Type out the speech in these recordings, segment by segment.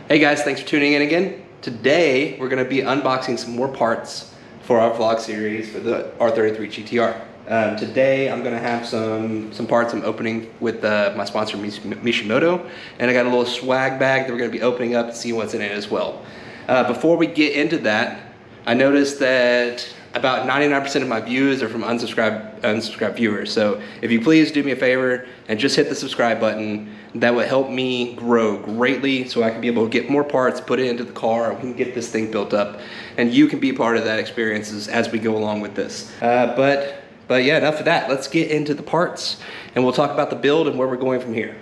Hey guys, thanks for tuning in again. Today we're going to be unboxing some more parts for our vlog series for the R33 GTR. Today I'm going to have some parts I'm opening with my sponsor Mishimoto, and I got a little swag bag that we're going to be opening up to see what's in it as well. Before we get into that, I noticed that about 99% of my views are from unsubscribed viewers. So if you please do me a favor and just hit the subscribe button, that would help me grow greatly so I can be able to get more parts, put it into the car, we can get this thing built up, and you can be part of that experience as we go along with this. But yeah, enough of that. Let's get into the parts and we'll talk about the build and where we're going from here.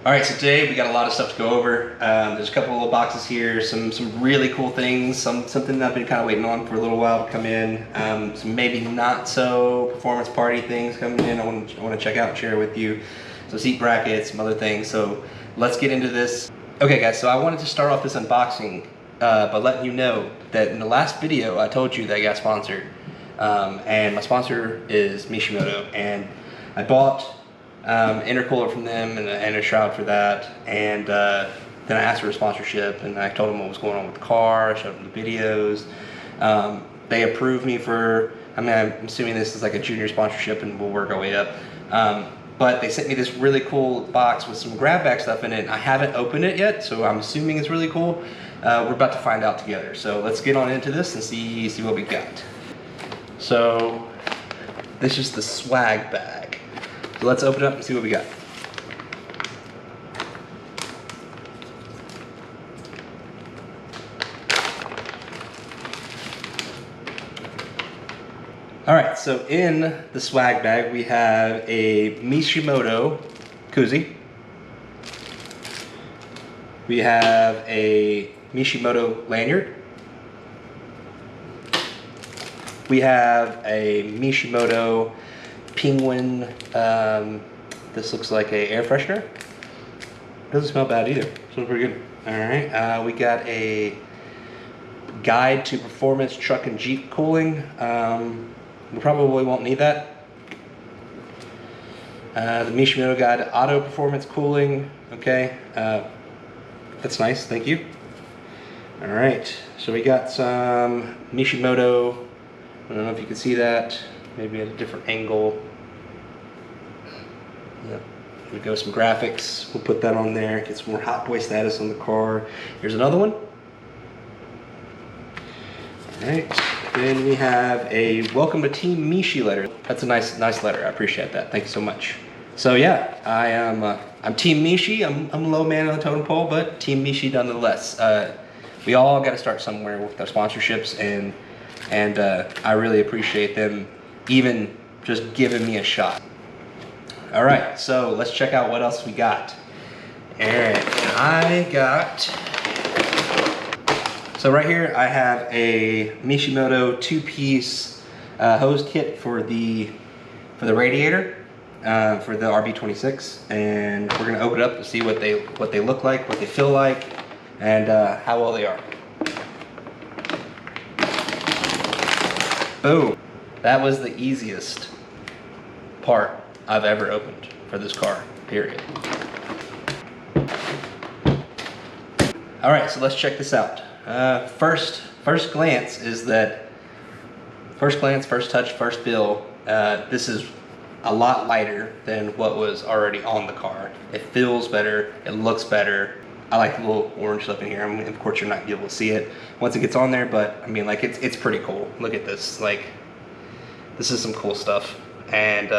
All right, so today we got a lot of stuff to go over. There's a couple of little boxes here, some really cool things, something that I've been kind of waiting on for a little while to come in. Some maybe not so performance party things coming in. I want to check out and share with you. Some seat brackets, some other things. So let's get into this. Okay, guys. So I wanted to start off this unboxing by letting you know that in the last video I told you that I got sponsored, and my sponsor is Mishimoto, and I bought intercooler from them and a shroud for that, and then I asked for a sponsorship and I told them what was going on with the car. I showed them the videos. They approved me for, I'm assuming this is like a junior sponsorship and we'll work our way up, but they sent me this really cool box with some grab bag stuff in it. I haven't opened it yet, so I'm assuming it's really cool. We're about to find out together, so let's get on into this and see what we got. So this is the swag bag. So let's open it up and see what we got. All right, so in the swag bag we have a Mishimoto koozie. We have a Mishimoto lanyard. We have a Mishimoto Penguin, this looks like a air freshener. Doesn't smell bad either, smells pretty good. All right, we got a guide to performance truck and Jeep cooling. We probably won't need that. The Mishimoto guide to auto performance cooling. Okay, that's nice, thank you. All right, so we got some Mishimoto, I don't know if you can see that, maybe at a different angle. Yep. Here we go, some graphics. We'll put that on there, get some more hot boy status on the car. Here's another one. All right, then we have a welcome to TeamMishi letter. That's a nice letter, I appreciate that. Thank you so much. So yeah, I'm TeamMishi. I'm a low man on the totem pole, but TeamMishi nonetheless. We all got to start somewhere with our sponsorships, and I really appreciate them even just giving me a shot. All right, so let's check out what else we got. And so right here I have a Mishimoto 2-piece hose kit for the Radiator, for the RB26, and we're gonna open it up to see what they look like, what they feel like, and how well they are. Boom. That was the easiest part I've ever opened for this car, period. All right, so let's check this out. First glance, first touch, first feel, this is a lot lighter than what was already on the car. It feels better, it looks better. I like the little orange stuff in here. I mean, of course you're not gonna be able to see it once it gets on there, but I mean, like, it's pretty cool. Look at this, like, this is some cool stuff. And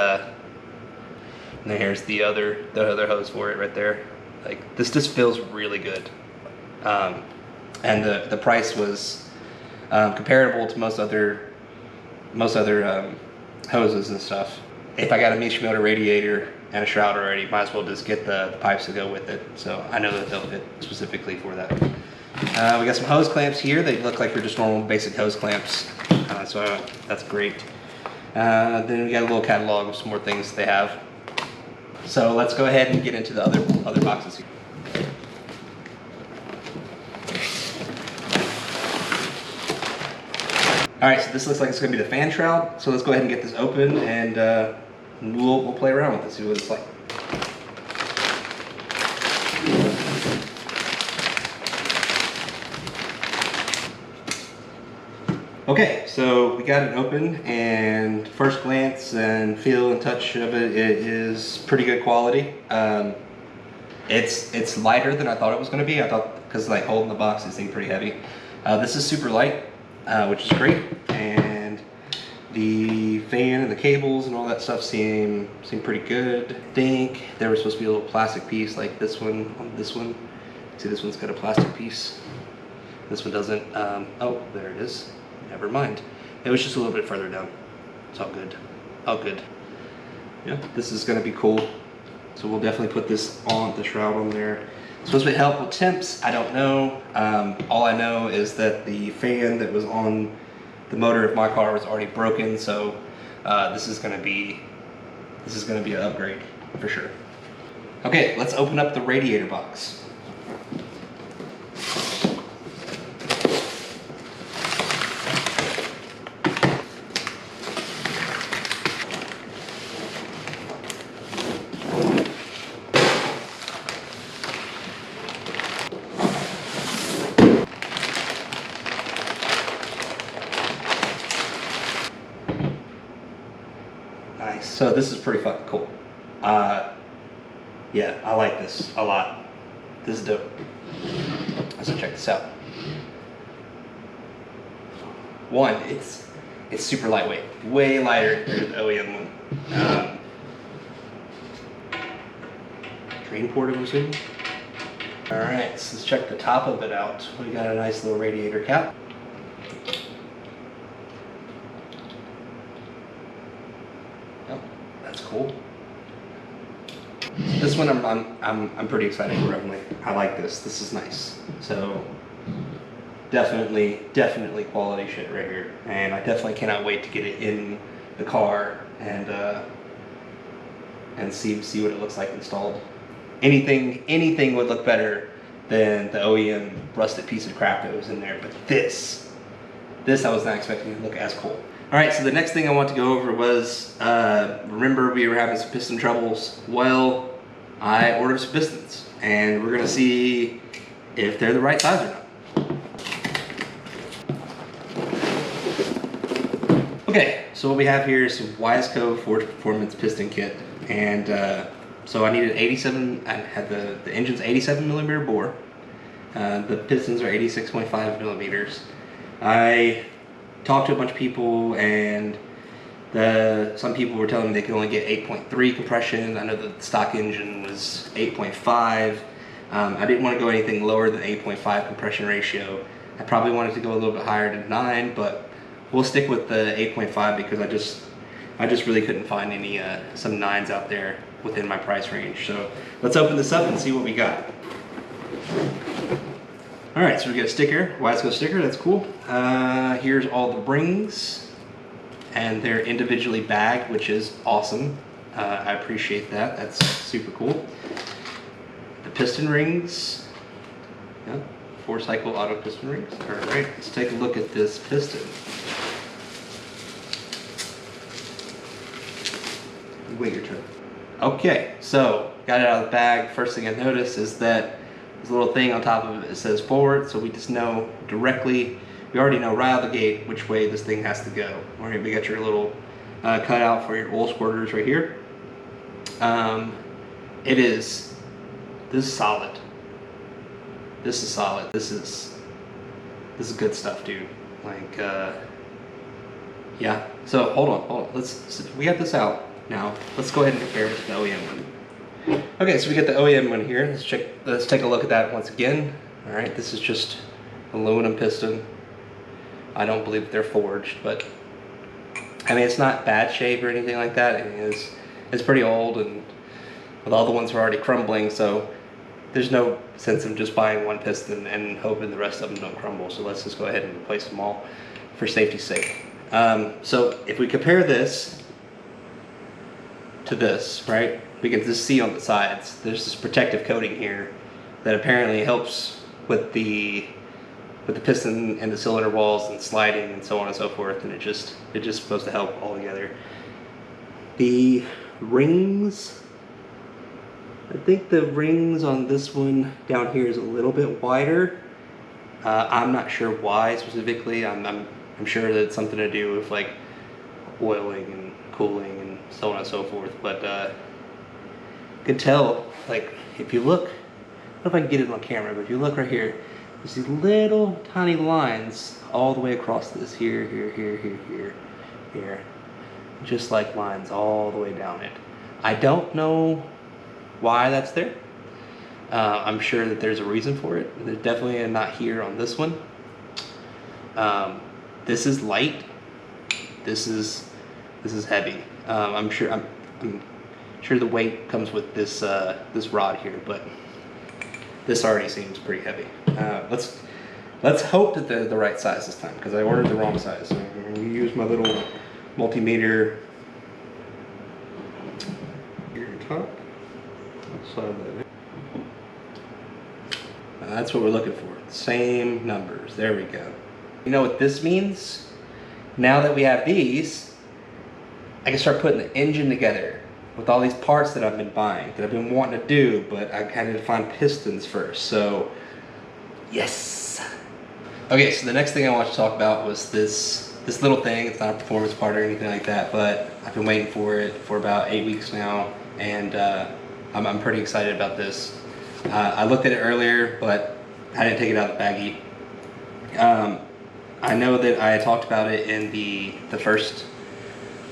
here's the other hose for it right there. Like, this just feels really good. And the price was comparable to most other hoses and stuff. If I got a Mishimoto radiator and a shroud already, might as well just get the pipes to go with it. So I know that they'll fit specifically for that. We got some hose clamps here. They look like they're just normal basic hose clamps. So that's great. Then we got a little catalog of some more things they have. So let's go ahead and get into the other boxes here. All right, so this looks like it's gonna be the fan shroud. So let's go ahead and get this open, and we'll play around with it, see what it's like. Okay, so we got it open, and first glance and feel and touch of it, it is pretty good quality. It's lighter than I thought it was going to be. I thought, because like holding the box, it seemed pretty heavy. This is super light, which is great, and the fan and the cables and all that stuff seem pretty good. I think there was supposed to be a little plastic piece like this one on this one. See, this one's got a plastic piece. This one doesn't. Oh, there it is. Never mind. It was just a little bit further down. It's all good. All good. Yeah, this is going to be cool. So we'll definitely put this on, the shroud on there. It's supposed to help with temps. I don't know. All I know is that the fan that was on the motor of my car was already broken. So this is going to be an upgrade for sure. Okay, let's open up the radiator box. Nice. So this is pretty fucking cool. Yeah, I like this a lot. This is dope. Let's check this out. One, it's super lightweight, way lighter than the OEM one. Drain port, I'm assuming. All right, so let's check the top of it out. We got a nice little radiator cap. Oh, that's cool. This one I'm pretty excited for. I like this. This is nice. So definitely quality shit right here, and I definitely cannot wait to get it in the car and see what it looks like installed. Anything would look better than the OEM rusted piece of crap that was in there, but this I was not expecting to look as cool. All right, so the next thing I want to go over was, remember we were having some piston troubles. Well, I ordered some pistons, and we're gonna see if they're the right size or not. Okay, so what we have here is some Ysco Forged Performance piston kit, and so I needed 87. I had the engine's 87 millimeter bore. The pistons are 86.5 millimeters. I talked to a bunch of people, and some people were telling me they could only get 8.3 compression. I know the stock engine was 8.5. I didn't want to go anything lower than 8.5 compression ratio. I probably wanted to go a little bit higher to 9, but we'll stick with the 8.5 because I just really couldn't find any some 9s out there within my price range. So let's open this up and see what we got. All right, so we got a sticker, Ysco sticker, that's cool. Here's all the rings, and they're individually bagged, which is awesome. I appreciate that, that's super cool. The piston rings, yeah, 4-cycle auto piston rings. All right, let's take a look at this piston. Wait your turn. Okay, so got it out of the bag. First thing I noticed is that there's a little thing on top of it that says forward, so we just know directly, we already know right out of the gate which way this thing has to go. All right, we got your little cutout for your oil squirters right here. This is solid. This is solid. This is good stuff, dude. Like, yeah. So hold on. We got this out now. Let's go ahead and compare it to the OEM one. Okay, so we got the OEM one here. Let's take a look at that once again. All right, this is just aluminum piston. I don't believe they're forged, but I mean, it's not bad shape or anything like that. I mean, it's pretty old, and with all the ones are already crumbling, so there's no sense in just buying one piston and hoping the rest of them don't crumble. So let's just go ahead and replace them all for safety's sake. So if we compare this to this, right, we can just see on the sides, there's this protective coating here that apparently helps with the piston and the cylinder walls and sliding and so on and so forth, and it's just supposed to help all together. The rings, I think the rings on this one down here is a little bit wider. I'm not sure why specifically. I'm I'm sure that it's something to do with like oiling and cooling and so on and so forth. But you can tell, like, if you look, I don't know if I can get it on camera, but if you look right here, there's these little tiny lines all the way across this. Here, here. Just like lines all the way down it. I don't know why that's there. I'm sure that there's a reason for it. There's definitely not here on this one. This is light. This is heavy. I'm sure the weight comes with this this rod here, but this already seems pretty heavy. Let's hope that they're the right size this time, because I ordered the wrong size. So I'm going to use my little multimeter here on top. Slide that in. That's what we're looking for. Same numbers. There we go. You know what this means? Now that we have these, I can start putting the engine together with all these parts that I've been buying, that I've been wanting to do, but I had to find pistons first. So, yes. Okay, so the next thing I want to talk about was this little thing. It's not a performance part or anything like that, but I've been waiting for it for about 8 weeks now, and I'm pretty excited about this. I looked at it earlier, but I didn't take it out of the baggie. I know that I talked about it in the first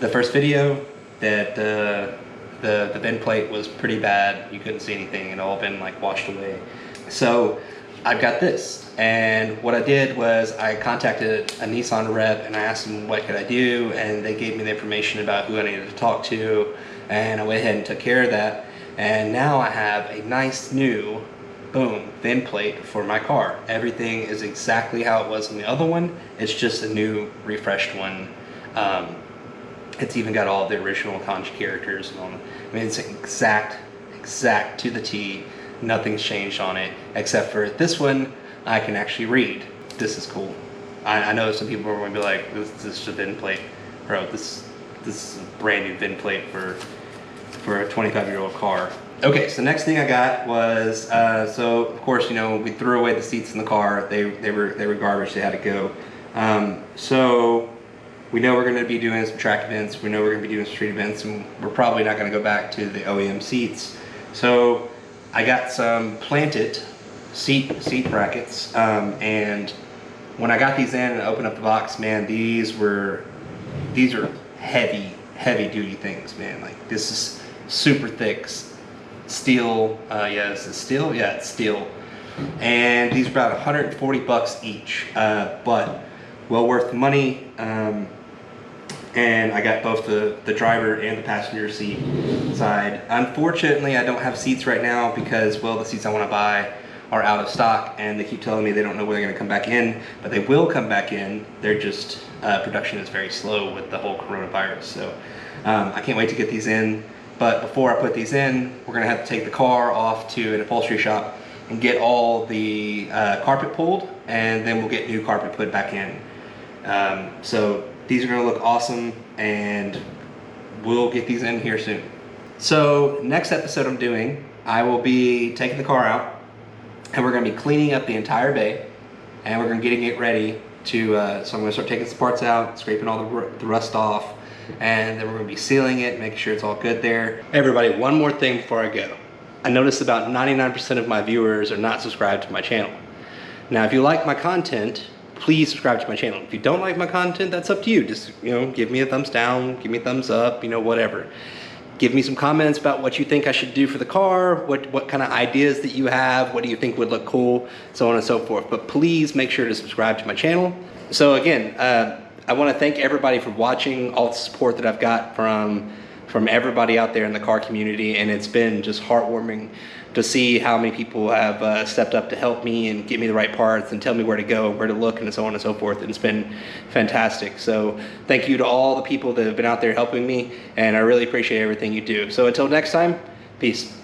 video, that the bend plate was pretty bad. You couldn't see anything. It all been like washed away. So I've got this, and what I did was I contacted a Nissan rep and I asked them what could I do, and they gave me the information about who I needed to talk to, and I went ahead and took care of that. And now I have a nice new, boom, bend plate for my car. Everything is exactly how it was on the other one. It's just a new, refreshed one. It's even got all the original kanji characters and all. I mean, it's exact to the T. Nothing's changed on it, except for this one, I can actually read. This is cool. I know some people are going to be like, this is a bend plate. Bro, this is a brand new bend plate for a 25-year-old car. Okay, so the next thing I got was, so of course, you know, we threw away the seats in the car. They were garbage, they had to go. So we know we're gonna be doing some track events, we know we're gonna be doing street events, and we're probably not gonna go back to the OEM seats. So I got some planted seat brackets, and when I got these in and opened up the box, man, these are heavy duty things, man. Like, this is super thick steel. Yeah, is it steel? Yeah, it's steel. And these are about 140 bucks each, but well worth the money. And I got both the driver and the passenger seat side. Unfortunately, I don't have seats right now because, well, the seats I want to buy are out of stock, and they keep telling me they don't know when they're going to come back in, but they will come back in. They're just, production is very slow with the whole coronavirus. So I can't wait to get these in. But before I put these in, we're gonna have to take the car off to an upholstery shop and get all the carpet pulled, and then we'll get new carpet put back in. So these are gonna look awesome, and we'll get these in here soon. So next episode I'm doing, I will be taking the car out, and we're gonna be cleaning up the entire bay, and we're gonna be getting it ready to, so I'm gonna start taking some parts out, scraping all the rust off, and then we're going to be sealing it, making sure it's all good there. Everybody, one more thing before I go. I noticed about 99% of my viewers are not subscribed to my channel. Now, if you like my content, please subscribe to my channel. If you don't like my content, that's up to you. Just, you know, give me a thumbs down, give me a thumbs up, you know, whatever. Give me some comments about what you think I should do for the car, what kind of ideas that you have, what do you think would look cool, so on and so forth. But please make sure to subscribe to my channel. So again, I want to thank everybody for watching, all the support that I've got from everybody out there in the car community, and it's been just heartwarming to see how many people have stepped up to help me and get me the right parts and tell me where to go, where to look, and so on and so forth. And it's been fantastic. So thank you to all the people that have been out there helping me, and I really appreciate everything you do. So until next time, peace.